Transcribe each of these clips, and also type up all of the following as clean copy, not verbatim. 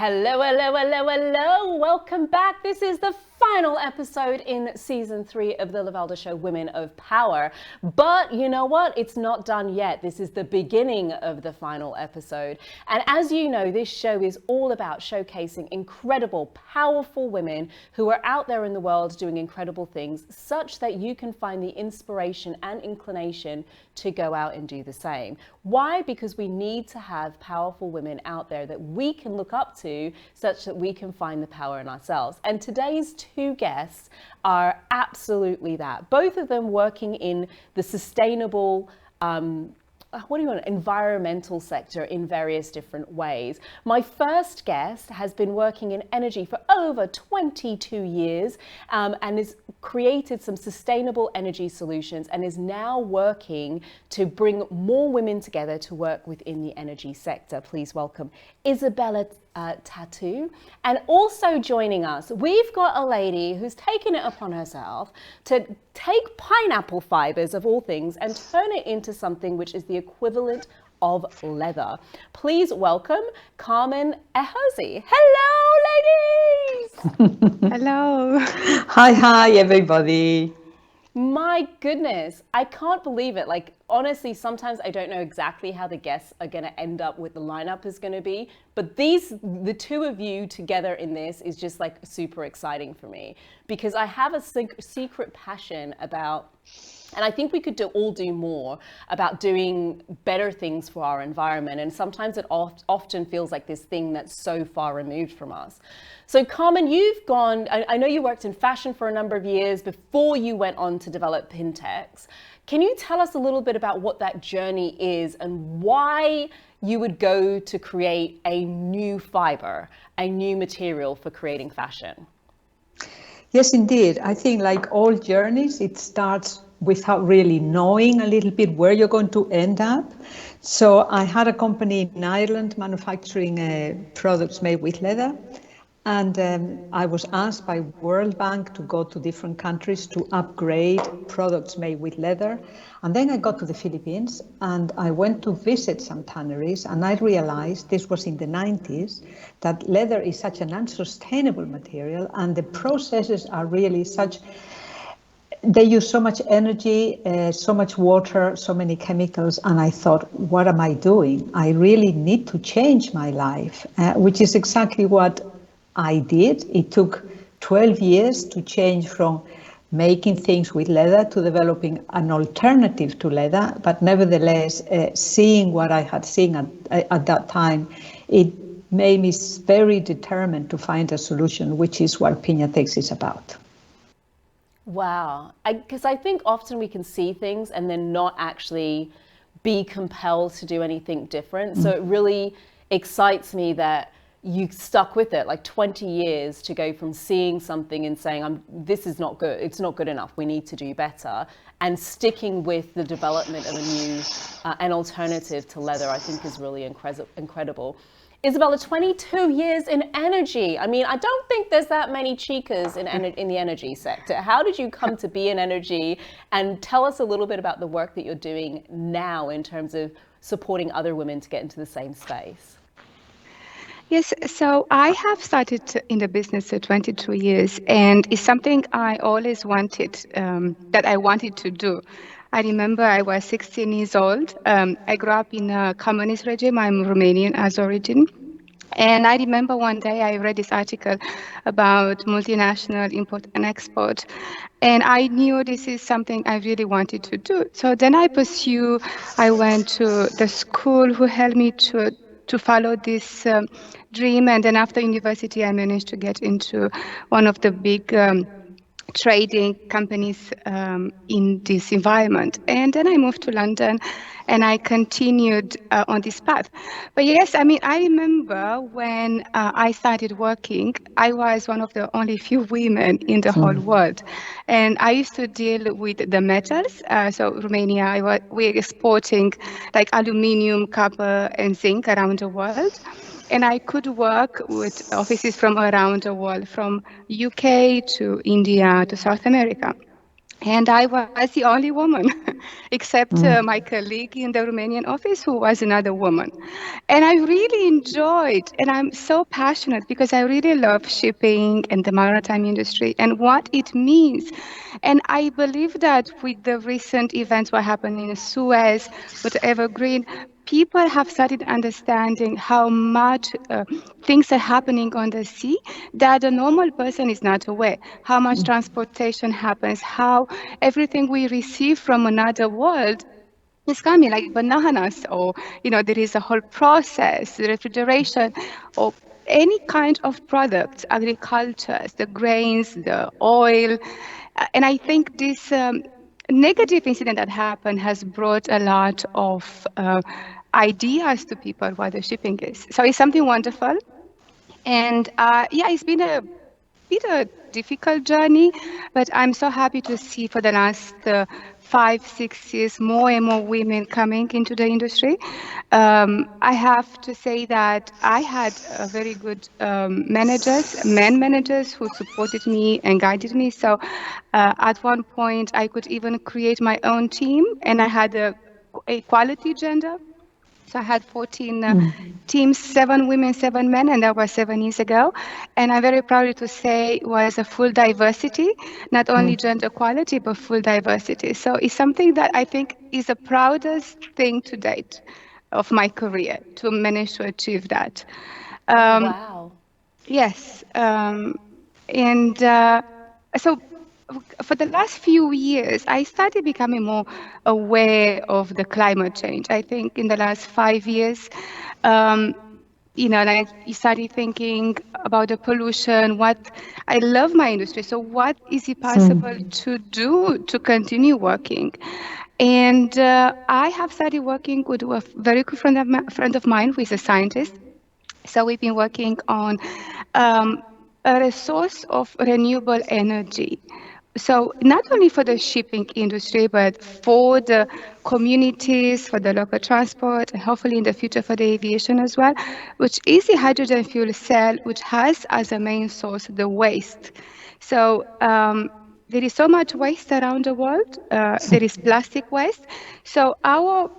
Hello, hello, hello, hello. Welcome back. This is the final episode in season 3 of the Lovelda show, Women of Power. But you know what? It's not done yet. This is the beginning of the final episode. And as you know, this show is all about showcasing incredible, powerful women who are out there in the world doing incredible things, such that you can find the inspiration and inclination to go out and do the same. Why? Because we need to have powerful women out there that we can look up to, such that we can find the power in ourselves. And today's two guests are absolutely that. Both of them working in the sustainable environmental sector in various different ways. My first guest has been working in energy for over 22 years and has created some sustainable energy solutions and is now working to bring more women together to work within the energy sector. Please welcome Isabel Tatu. And also joining us, we've got a lady who's taken it upon herself to take pineapple fibers of all things and turn it into something which is the equivalent of leather. Please welcome Carmen Hijosa. Hello, ladies! Hello. Hi, everybody. My goodness, I can't believe it. Like, honestly, sometimes I don't know exactly how the guests are going to end up with the lineup is going to be, but the two of you together in this is just like super exciting for me, because I have a secret passion about, and I think we could all do more about doing better things for our environment. And sometimes it often feels like this thing that's so far removed from us. So Carmen, you've gone, I know you worked in fashion for a number of years before you went on to develop Pintex. Can you tell us a little bit about what that journey is and why you would go to create a new fiber, a new material for creating fashion? Yes, indeed. I think like all journeys, it starts without really knowing a little bit where you're going to end up. So I had a company in Ireland manufacturing products made with leather. And I was asked by World Bank to go to different countries to upgrade products made with leather. And then I got to the Philippines and I went to visit some tanneries, and I realized, this was in the 90s, that leather is such an unsustainable material and the processes are really such, they use so much energy, so much water, so many chemicals. And I thought, what am I doing? I really need to change my life, which is exactly what I did. It took 12 years to change from making things with leather to developing an alternative to leather. But nevertheless, seeing what I had seen at that time, it made me very determined to find a solution, which is what Pintex is about. Wow. Because I think often we can see things and then not actually be compelled to do anything different. So it really excites me that you stuck with it like 20 years to go from seeing something and saying, this is not good, it's not good enough, we need to do better, and sticking with the development of a new, an alternative to leather, I think is really incredible. Isabella, 22 years in energy. I mean, I don't think there's that many chicas in the energy sector. How did you come to be in energy? And tell us a little bit about the work that you're doing now in terms of supporting other women to get into the same space. Yes, so I have started in the business for 22 years, and it's something I always wanted, that I wanted to do. I remember I was 16 years old. I grew up in a communist regime. I'm Romanian as origin. And I remember one day I read this article about multinational import and export, and I knew this is something I really wanted to do. So then I went to the school who helped me to follow this dream, and then after university I managed to get into one of the big trading companies in this environment. And then I moved to London and I continued on this path. But yes, I mean, I remember when I started working, I was one of the only few women in the whole world. And I used to deal with the metals. So Romania, we're exporting like aluminium, copper, and zinc around the world. And I could work with offices from around the world, from UK to India to South America. And I was the only woman, except my colleague in the Romanian office, who was another woman. And I really enjoyed, and I'm so passionate because I really love shipping and the maritime industry and what it means. And I believe that with the recent events, what happened in Suez, with Evergreen, people have started understanding how much things are happening on the sea that the normal person is not aware. How much transportation happens, how everything we receive from another world is coming like bananas, or there is a whole process, the refrigeration, or any kind of product, agriculture, the grains, the oil. And I think this negative incident that happened has brought a lot of ideas to people what the shipping is. So it's something wonderful. And yeah, it's been a bit a difficult journey, but I'm so happy to see for the last 5-6 years more and more women coming into the industry. I have to say that I had very good men managers who supported me and guided me. So at one point I could even create my own team, and I had a equality gender. So I had 14 teams, 7 women, 7 men, and that was 7 years ago. And I'm very proud to say it was a full diversity, not only gender equality, but full diversity. So it's something that I think is the proudest thing to date of my career, to manage to achieve that. Wow. Yes. And so for the last few years, I started becoming more aware of the climate change. I think in the last 5 years, like you started thinking about the pollution, I love my industry. So what is it possible to do to continue working? And I have started working with a very good friend of mine who is a scientist. So we've been working on a resource of renewable energy. So not only for the shipping industry, but for the communities, for the local transport, and hopefully in the future for the aviation as well, which is the hydrogen fuel cell, which has as a main source the waste. So there is so much waste around the world. There is plastic waste. So our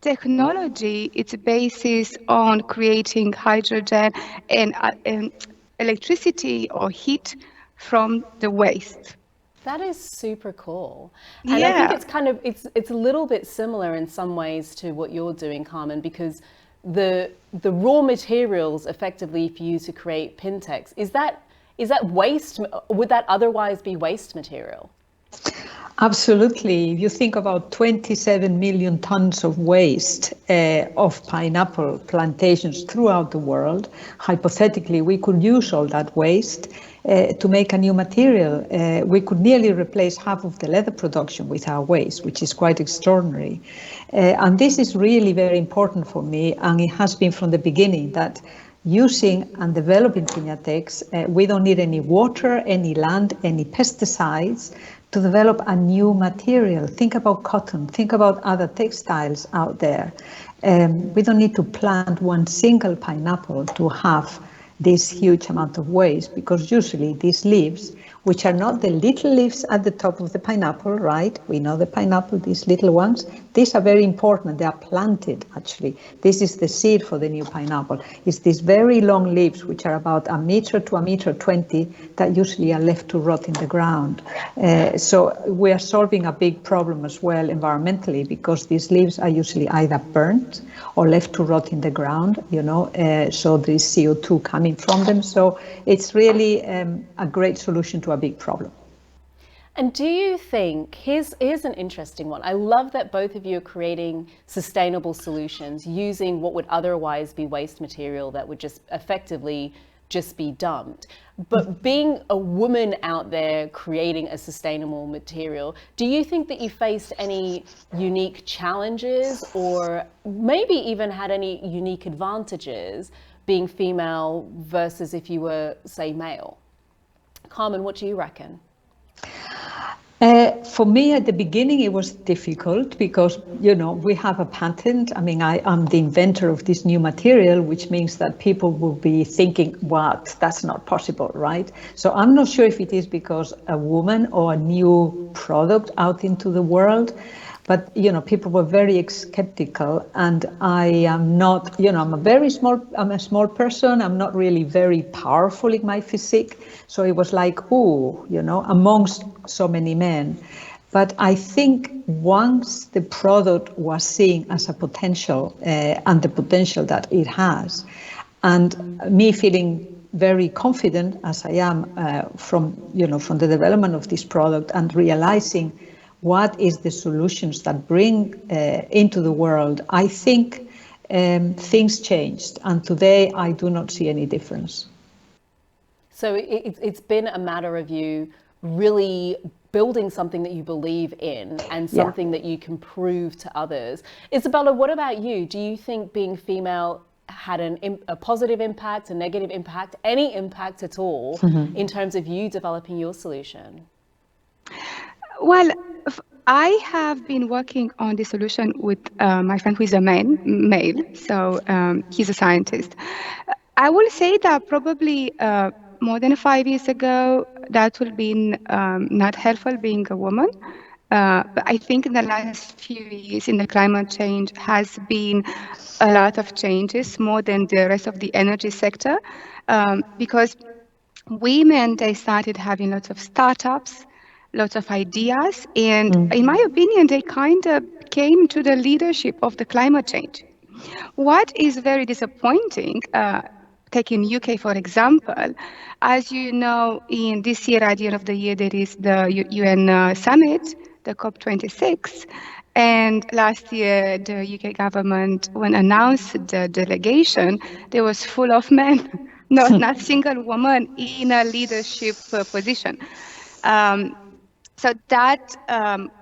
technology, its basis on creating hydrogen and electricity or heat from the waste. That is super cool. And I think Yeah. it's kind of it's a little bit similar in some ways to what you're doing, Carmen, because the raw materials effectively for you to create Pintex, is that waste? Would that otherwise be waste material? Absolutely. If you think about 27 million tons of waste of pineapple plantations throughout the world, hypothetically, we could use all that waste to make a new material. We could nearly replace half of the leather production with our waste, which is quite extraordinary. And this is really very important for me, and it has been from the beginning that using and developing Piñatex, we don't need any water, any land, any pesticides to develop a new material. Think about cotton, think about other textiles out there. We don't need to plant one single pineapple to have this huge amount of waste, because usually these leaves, which are not the little leaves at the top of the pineapple, right? We know the pineapple, these little ones, these are very important. They are planted, actually. This is the seed for the new pineapple. It's these very long leaves, which are about 1 meter to 1.20 meters, that usually are left to rot in the ground. So we are solving a big problem as well environmentally, because these leaves are usually either burnt or left to rot in the ground, so there's CO2 coming from them. So it's really a great solution to a big problem. And do you think, here's an interesting one. I love that both of you are creating sustainable solutions using what would otherwise be waste material that would just effectively just be dumped. But being a woman out there creating a sustainable material, do you think that you faced any unique challenges, or maybe even had any unique advantages being female versus if you were, say, male? Carmen, what do you reckon? For me, at the beginning, it was difficult because, we have a patent. I mean, I am the inventor of this new material, which means that people will be thinking, what, that's not possible, right? So I'm not sure if it is because a woman or a new product out into the world, but, people were very skeptical, and I am not, I'm a small person. I'm not really very powerful in my physique. So it was like, amongst so many men. But I think once the product was seen as a potential and the potential that it has, and me feeling very confident as I am from the development of this product and realizing what is the solutions that bring into the world, I think things changed, and today I do not see any difference. So it's been a matter of you really building something that you believe in and something that you can prove to others. Isabella, what about you? Do you think being female had a positive impact, a negative impact, any impact at all in terms of you developing your solution? Well, I have been working on the solution with my friend who is a male, so he's a scientist. I will say that probably more than 5 years ago, that would have been not helpful being a woman. But I think in the last few years in the climate change has been a lot of changes, more than the rest of the energy sector, because women, they started having lots of startups, lots of ideas, and in my opinion, they kind of came to the leadership of the climate change. What is very disappointing, taking UK for example, as you know, in this year, at the end of the year, there is the UN summit, the COP26, and last year, the UK government, when announced the delegation, there was full of men, not single woman in a leadership position. So that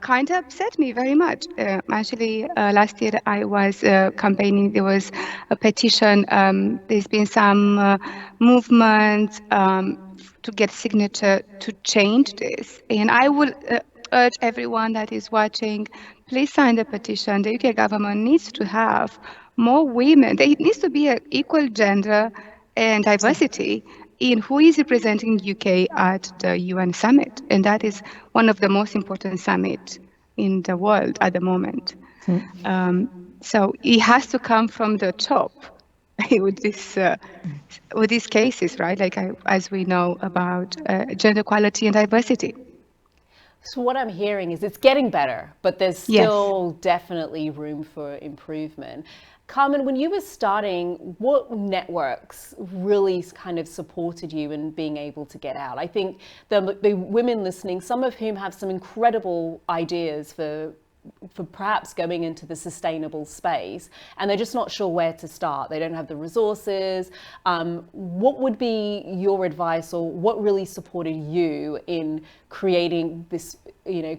kind of upset me very much. Actually, last year I was campaigning. There was a petition. There's been some movement to get signature to change this. And I will urge everyone that is watching, please sign the petition. The UK government needs to have more women. There needs to be an equal gender and diversity in who is representing UK at the UN summit. And that is one of the most important summits in the world at the moment. So it has to come from the top with these cases, right? Like as we know about gender equality and diversity. So what I'm hearing is it's getting better, but there's still definitely room for improvement. Carmen, when you were starting, what networks really kind of supported you in being able to get out? I think the women listening, some of whom have some incredible ideas for perhaps going into the sustainable space, and they're just not sure where to start. They don't have the resources. What would be your advice, or what really supported you in creating this,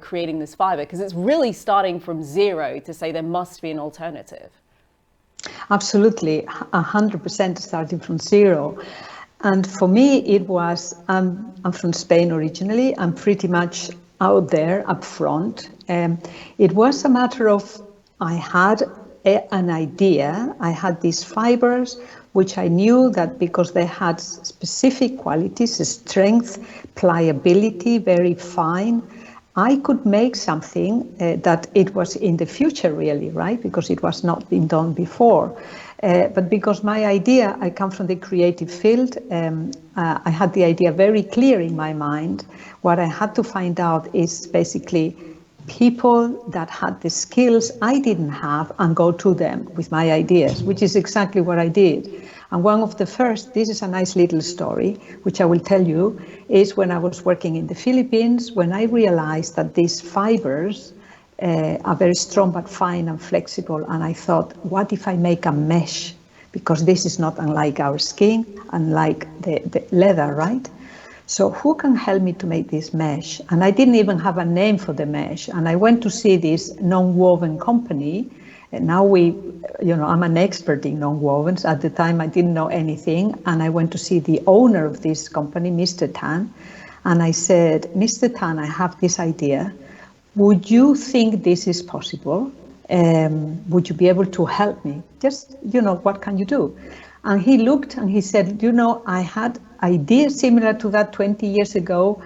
creating this fiber? Because it's really starting from zero to say there must be an alternative. Absolutely, 100% starting from zero. And for me, it was, I'm from Spain originally. I'm pretty much out there up front. It was a matter of, I had an idea. I had these fibers, which I knew that because they had specific qualities, strength, pliability, very fine, I could make something that it was in the future really, right? Because it was not been done before. But because my idea, I come from the creative field, I had the idea very clear in my mind. What I had to find out is basically people that had the skills I didn't have and go to them with my ideas, which is exactly what I did. And one of the first, this is a nice little story, which I will tell you, is when I was working in the Philippines, when I realized that these fibers are very strong but fine and flexible. And I thought, what if I make a mesh? Because this is not unlike our skin, unlike the leather, right? So who can help me to make this mesh? And I didn't even have a name for the mesh. And I went to see this non-woven company. And now I'm an expert in non-wovens. At the time, I didn't know anything. And I went to see the owner of this company, Mr. Tan. And I said, Mr. Tan, I have this idea. Would you think this is possible? Would you be able to help me? Just, what can you do? And he looked and he said, I had ideas similar to that 20 years ago.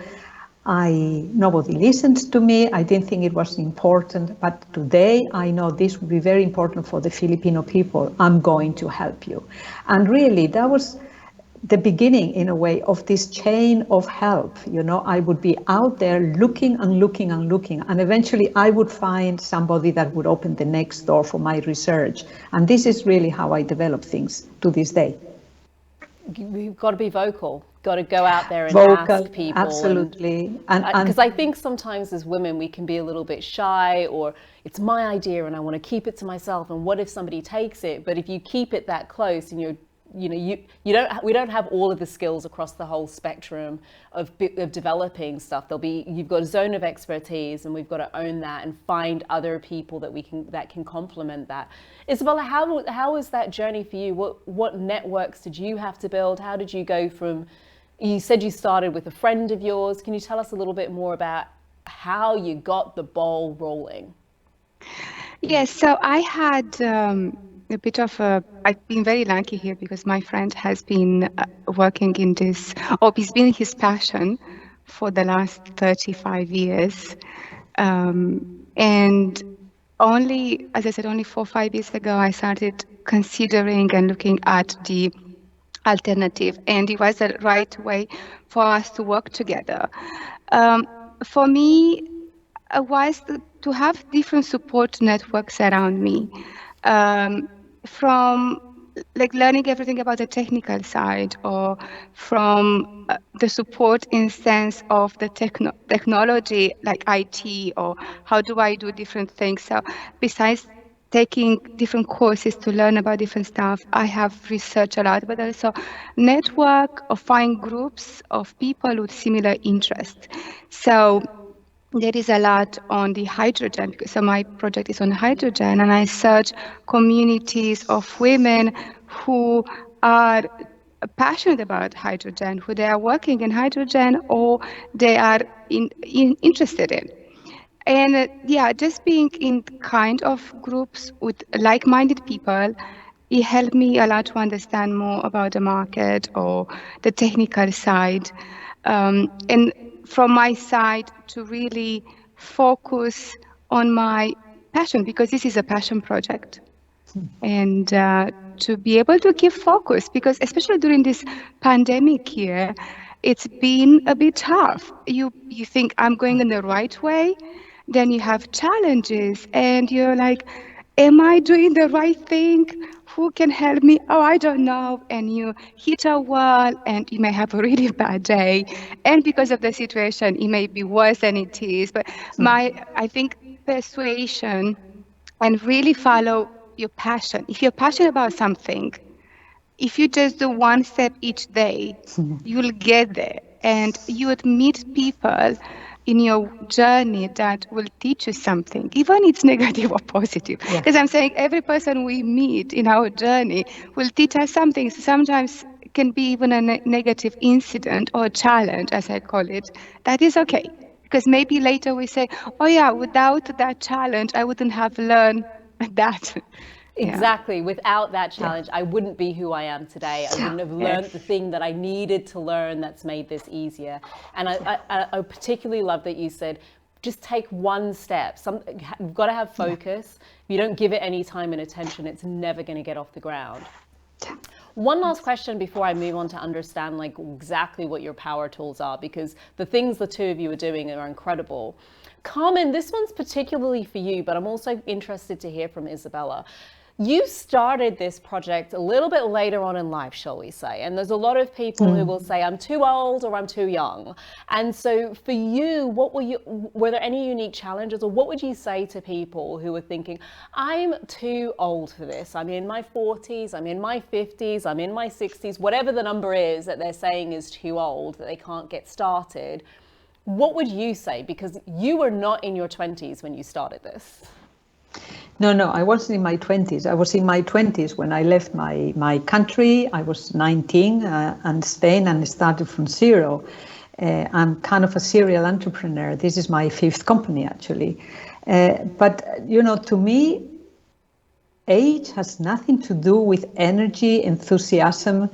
Nobody listened to me. I didn't think it was important, but today I know this will be very important for the Filipino people. I'm going to help you. And really, that was the beginning, in a way, of this chain of help. I would be out there looking and looking and looking, and eventually I would find somebody that would open the next door for my research. And this is really how I develop things to this day. You've got to be vocal, got to go out there and ask people. Absolutely. Because I think sometimes as women we can be a little bit shy, or it's my idea and I want to keep it to myself, and what if somebody takes it? But if you keep it that close and we don't have all of the skills across the whole spectrum of developing stuff. You've got a zone of expertise, and we've got to own that and find other people that can complement that. Isabella, how was that journey for you? What networks did you have to build? How did you go from? You said you started with a friend of yours. Can you tell us a little bit more about how you got the ball rolling? Yes, so I had I've been very lucky here because my friend has been working in this, or it's been his passion for the last 35 years. And only, as I said, only 4 or 5 years ago, I started considering and looking at the alternative, and it was the right way for us to work together. For me, was to have different support networks around me. From learning everything about the technical side, or from the support in sense of the technology, like IT, or how do I do different things. So besides taking different courses to learn about different stuff, I have researched a lot, but also network or find groups of people with similar interests. So there is a lot on the hydrogen. So my project is on hydrogen, and I search communities of women who are passionate about hydrogen, who they are working in hydrogen, or they are interested in. And just being in kind of groups with like-minded people, it helped me a lot to understand more about the market or the technical side. And from my side, to really focus on my passion, because this is a passion project. And to be able to keep focus, because especially during this pandemic year, it's been a bit tough. You think I'm going in the right way, then you have challenges, and you're like, am I doing the right thing? Who can help me? Oh, I don't know. And you hit a wall, and you may have a really bad day. And because of the situation, it may be worse than it is. But I think persuasion and really follow your passion. If you're passionate about something, if you just do one step each day, you'll get there, and you would meet people in your journey that will teach you something, even it's negative or positive. Because I'm saying every person we meet in our journey will teach us something. So sometimes it can be even a negative incident or a challenge, as I call it. That is okay. Because maybe later we say, oh yeah, without that challenge, I wouldn't have learned that. Exactly. Without that challenge, I wouldn't be who I am today. I wouldn't have learned the thing that I needed to learn that's made this easier. And I particularly love that you said, just take one step. You've got to have focus. If you don't give it any time and attention, it's never going to get off the ground. One last question before I move on to understand exactly what your power tools are, because the things the two of you are doing are incredible. Carmen, this one's particularly for you, but I'm also interested to hear from Isabella. You started this project a little bit later on in life, shall we say, and there's a lot of people who will say, I'm too old or I'm too young. And so for you, were there any unique challenges, or what would you say to people who are thinking, I'm too old for this, I'm in my 40s, I'm in my 50s, I'm in my 60s, whatever the number is that they're saying is too old, that they can't get started? What would you say? Because you were not in your 20s when you started this. No, I wasn't in my 20s. I was in my 20s when I left my country. I was 19 and Spain, and started from zero. I'm kind of a serial entrepreneur. This is my 5th company, actually. But, to me, age has nothing to do with energy, enthusiasm,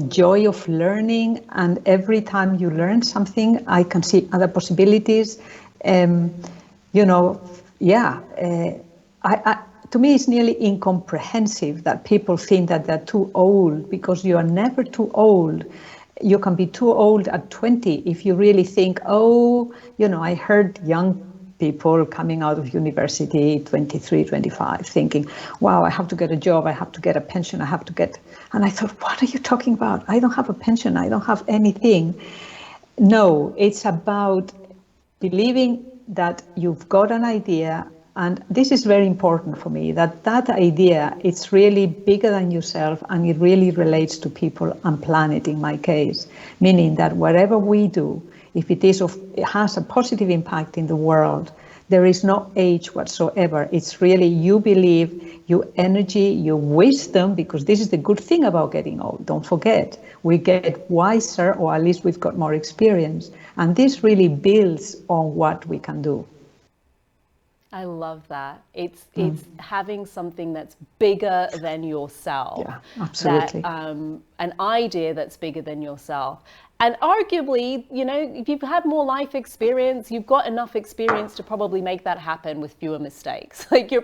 joy of learning. And every time you learn something, I can see other possibilities. To me, it's nearly incomprehensive that people think that they're too old, because you are never too old. You can be too old at 20 if you really think, I heard young people coming out of university, 23, 25, thinking, wow, I have to get a job, I have to get a pension, and I thought, what are you talking about? I don't have a pension, I don't have anything. No, it's about believing that you've got an idea, and this is very important for me, that idea, it's really bigger than yourself, and it really relates to people and planet in my case, meaning that whatever we do, if it has a positive impact in the world, there is no age whatsoever. It's really you believe, your energy, your wisdom, because this is the good thing about getting old. Don't forget, we get wiser, or at least we've got more experience. And this really builds on what we can do. I love that. It's having something that's bigger than yourself. Yeah, absolutely. An idea that's bigger than yourself. And arguably, if you've had more life experience, you've got enough experience to probably make that happen with fewer mistakes. Like your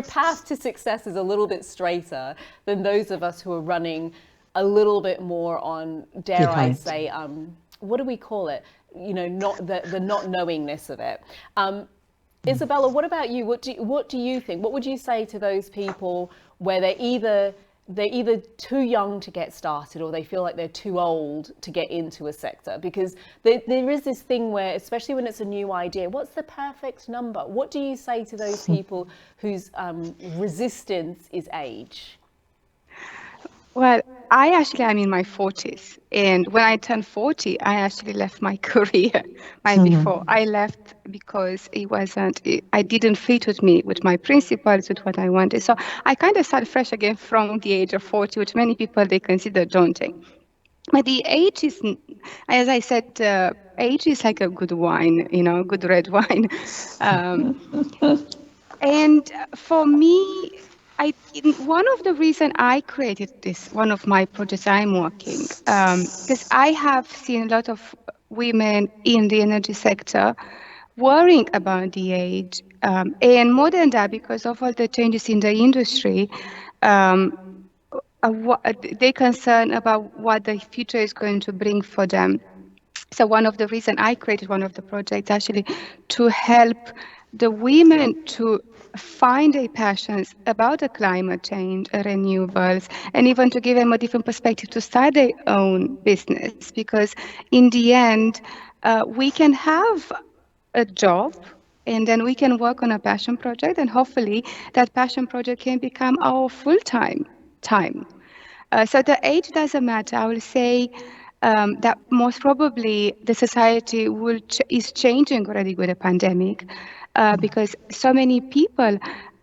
path to success is a little bit straighter than those of us who are running a little bit more on, dare I say, what do we call it? Not the not knowingness of it. Isabella, what about you? What do you think? What would you say to those people where they're either too young to get started, or they feel like they're too old to get into a sector? Because there is this thing where, especially when it's a new idea, what's the perfect number? What do you say to those people whose resistance is age? Well, I'm in my 40s, and when I turned 40, I actually left my career. Before I left because I didn't fit with me, with my principles, with what I wanted. So I kind of started fresh again from the age of 40, which many people, they consider daunting. But the age is, as I said, age is like a good wine, good red wine. And for me, one of the reasons I created one of my projects I'm working, because I have seen a lot of women in the energy sector worrying about the age, and more than that, because of all the changes in the industry, they're concerned about what the future is going to bring for them. So one of the reasons I created one of the projects actually to help the women to find their passions about the climate change, renewables, and even to give them a different perspective to start their own business. Because in the end, we can have a job, and then we can work on a passion project, and hopefully that passion project can become our full-time time. So the age doesn't matter. I will say that most probably the society is changing already with the pandemic, because so many people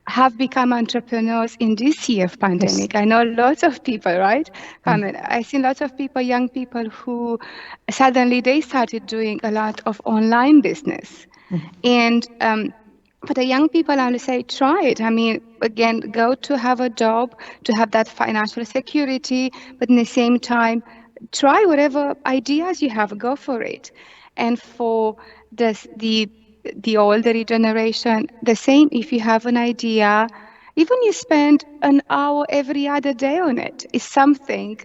have become entrepreneurs in this year of pandemic. Yes. I know lots of people, right, Carmen? I've seen lots of people, young people, who suddenly they started doing a lot of online business. And for the young people, I would say try it. I mean, again, go to have a job, to have that financial security, but in the same time, try whatever ideas you have, go for it. And for the older generation, the same. If you have an idea, even you spend an hour every other day on it, is something.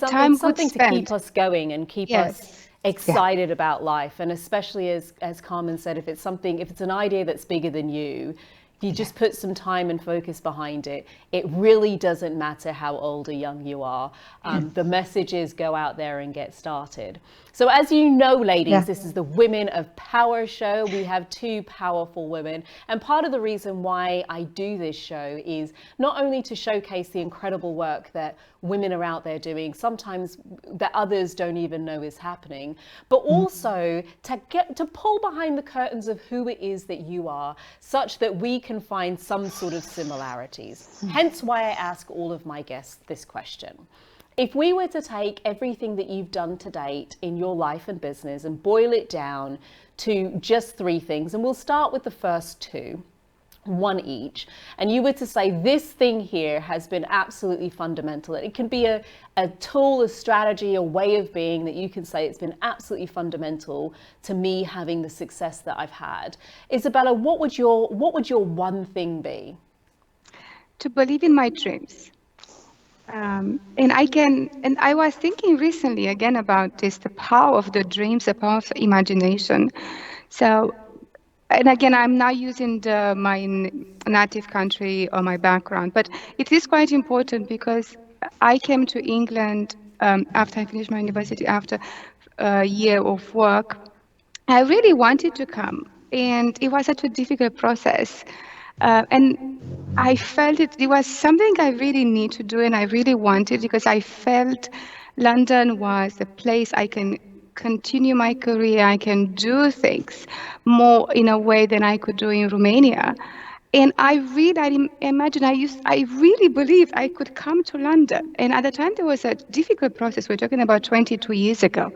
Time something to keep us going and keep us excited about life. And especially as Carmen said, if it's an idea that's bigger than you, if you just put some time and focus behind it, it really doesn't matter how old or young you are. The message is go out there and get started. So as you know, ladies, this is the Women of Power show. We have two powerful women. And part of the reason why I do this show is not only to showcase the incredible work that women are out there doing, sometimes that others don't even know is happening, but also to pull behind the curtains of who it is that you are, such that we can find some sort of similarities. Hence why I ask all of my guests this question. if we were to take everything that you've done to date in your life and business and boil it down to just 3 things, and we'll start with the first 2, one each, and you were to say this thing here has been absolutely fundamental. It can be a tool, a strategy, a way of being that you can say it's been absolutely fundamental to me having the success that I've had. Isabella, what would your one thing be? To believe in my dreams. And I was thinking recently again about this, the power of the dreams, the power of imagination. So, and again, I'm now using my native country or my background, but it is quite important because I came to England after I finished my university, after a year of work. I really wanted to come, and it was such a difficult process. And I felt it was something I really need to do, and I really wanted, because I felt London was a place I can continue my career, I can do things more in a way than I could do in Romania. And I really believed I could come to London. And at the time, there was a difficult process. We're talking about 22 years ago.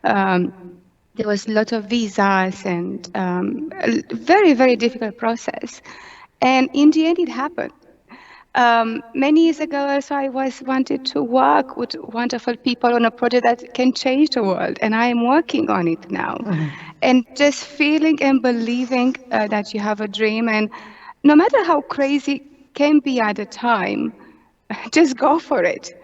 There was a lot of visas and a very, very difficult process. And in the end, it happened. Many years ago, also, I wanted to work with wonderful people on a project that can change the world, and I am working on it now. Mm-hmm. And just feeling and believing that you have a dream, and no matter how crazy it can be at the time, just go for it.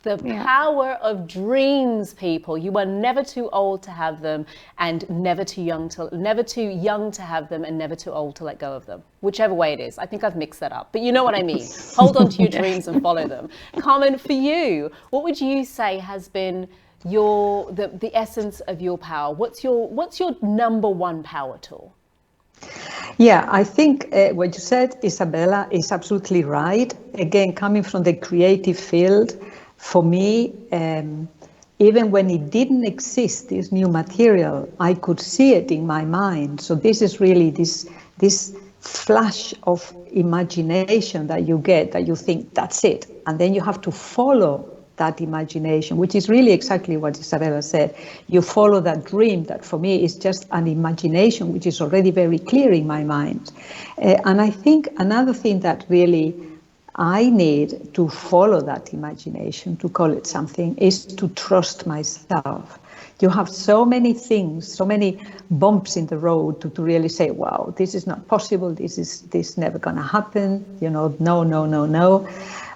The power of dreams, people. You are never too old to have them, and never too young to have them, and never too old to let go of them. Whichever way it is. I think I've mixed that up, but you know what I mean. Hold on to your dreams and follow them. Carmen, for you, what would you say has been the essence of your power? What's your number one power tool? Yeah, I think what you said, Isabella, is absolutely right. Again, coming from the creative field, for me, even when it didn't exist, this new material, I could see it in my mind. So this is really this flash of imagination that you get, that you think that's it. And then you have to follow that imagination, which is really exactly what Isabella said. You follow that dream that for me is just an imagination, which is already very clear in my mind. And I think another thing that really I need to follow that imagination, to call it something, is to trust myself. You have so many things, so many bumps in the road to really say, wow, this is not possible, this never gonna happen, no.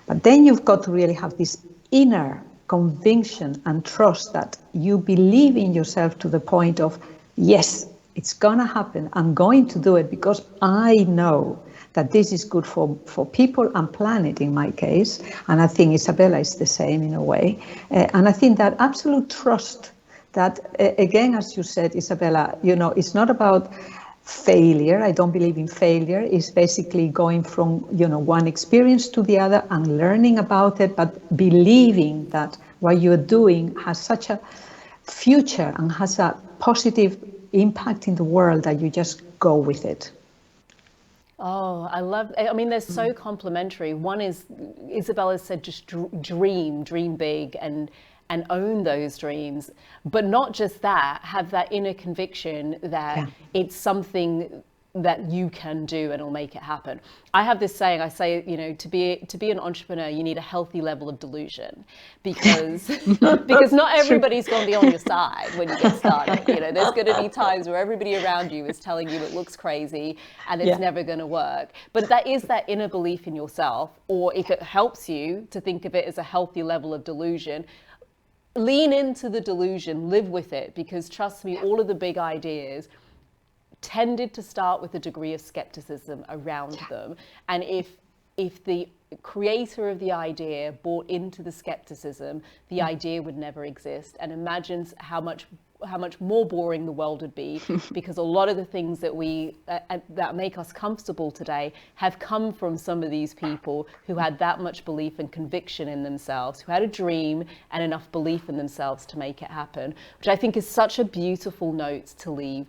But then you've got to really have this inner conviction and trust that you believe in yourself to the point of, yes, it's gonna happen, I'm going to do it because I know that this is good for people and planet in my case. And I think Isabella is the same in a way. And I think that absolute trust that, again, as you said, Isabella, it's not about failure. I don't believe in failure. It's basically going from, one experience to the other and learning about it, but believing that what you're doing has such a future and has a positive impact in the world that you just go with it. Oh, they're so complementary. One is, Isabella said, just dream big and own those dreams. But not just that, have that inner conviction that it's something that you can do and it'll make it happen. I have this saying, I say, to be an entrepreneur, you need a healthy level of delusion because not everybody's going to be on your side when you get started. There's going to be times where everybody around you is telling you it looks crazy and it's never going to work. But that is that inner belief in yourself, or if it helps you to think of it as a healthy level of delusion, lean into the delusion, live with it, because trust me, all of the big ideas tended to start with a degree of skepticism around them. And if the creator of the idea bought into the skepticism, the idea would never exist. And imagine how much more boring the world would be, because a lot of the things that make us comfortable today have come from some of these people who had that much belief and conviction in themselves, who had a dream and enough belief in themselves to make it happen, which I think is such a beautiful note to leave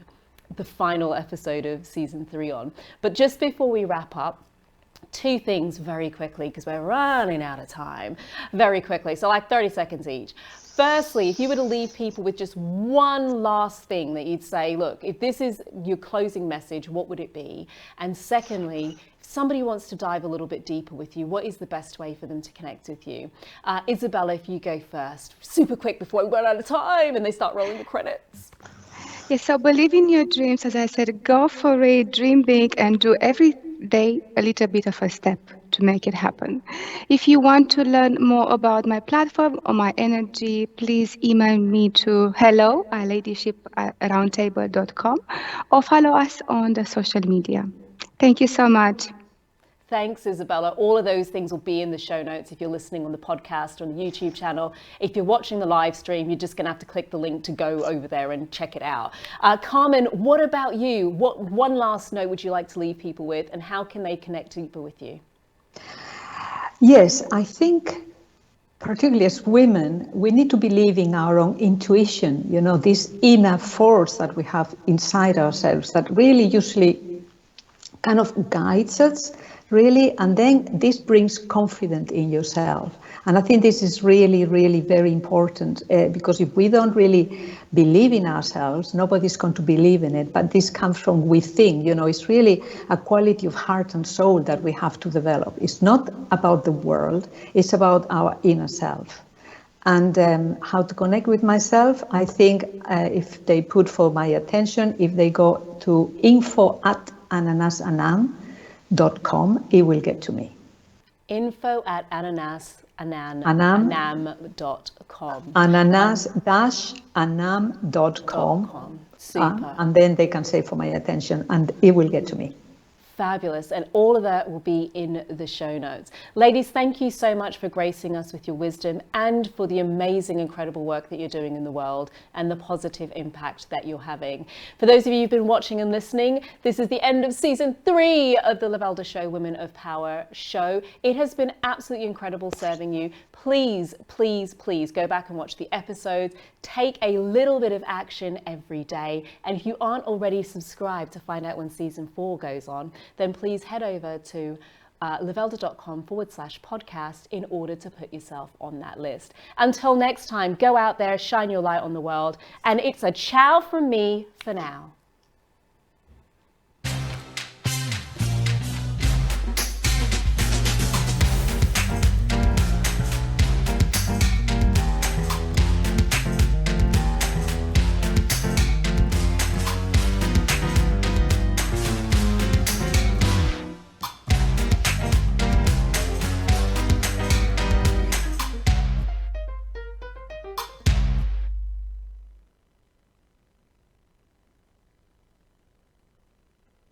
the final episode of season 3 on. But just before we wrap up, 2 things very quickly, because we're running out of time, very quickly. So like 30 seconds each. Firstly, if you were to leave people with just one last thing that you'd say, look, if this is your closing message, what would it be? And secondly, if somebody wants to dive a little bit deeper with you, what is the best way for them to connect with you? Isabella, if you go first, super quick before we run out of time and they start rolling the credits. Yes, so believe in your dreams. As I said, go for it, dream big, and do every day a little bit of a step to make it happen. If you want to learn more about my platform or my energy, please email me to hello@ladyship@roundtable.com or follow us on the social media. Thank you so much. Thanks, Isabella. All of those things will be in the show notes if you're listening on the podcast or on the YouTube channel. If you're watching the live stream, you're just going to have to click the link to go over there and check it out. Carmen, what about you? What one last note would you like to leave people with, and how can they connect deeper with you? Yes, I think particularly as women, we need to believe in our own intuition, you know, this inner force that we have inside ourselves that really usually kind of guides us, really, and then this brings confidence in yourself. And I think this is really, really very important because if we don't really believe in ourselves, nobody's going to believe in it. But this comes from within, you know, it's really a quality of heart and soul that we have to develop. It's not about the world, it's about our inner self. And how to connect with myself, I think if they put for my attention, if they go to info@ananasanam.com, it will get to me. info@ananasanam.com. ananas-anam.com. Super. And then they can say for my attention and it will get to me. Fabulous. And all of that will be in the show notes. Ladies, thank you so much for gracing us with your wisdom and for the amazing, incredible work that you're doing in the world and the positive impact that you're having. For those of you who've been watching and listening, this is the end of season 3 of the Lovelda Show Women of Power show. It has been absolutely incredible serving you. Please, please, please go back and watch the episodes. Take a little bit of action every day. And if you aren't already subscribed to find out when season 4 goes on, then please head over to lovelda.com/podcast in order to put yourself on that list. Until next time, go out there, shine your light on the world, and it's a ciao from me for now.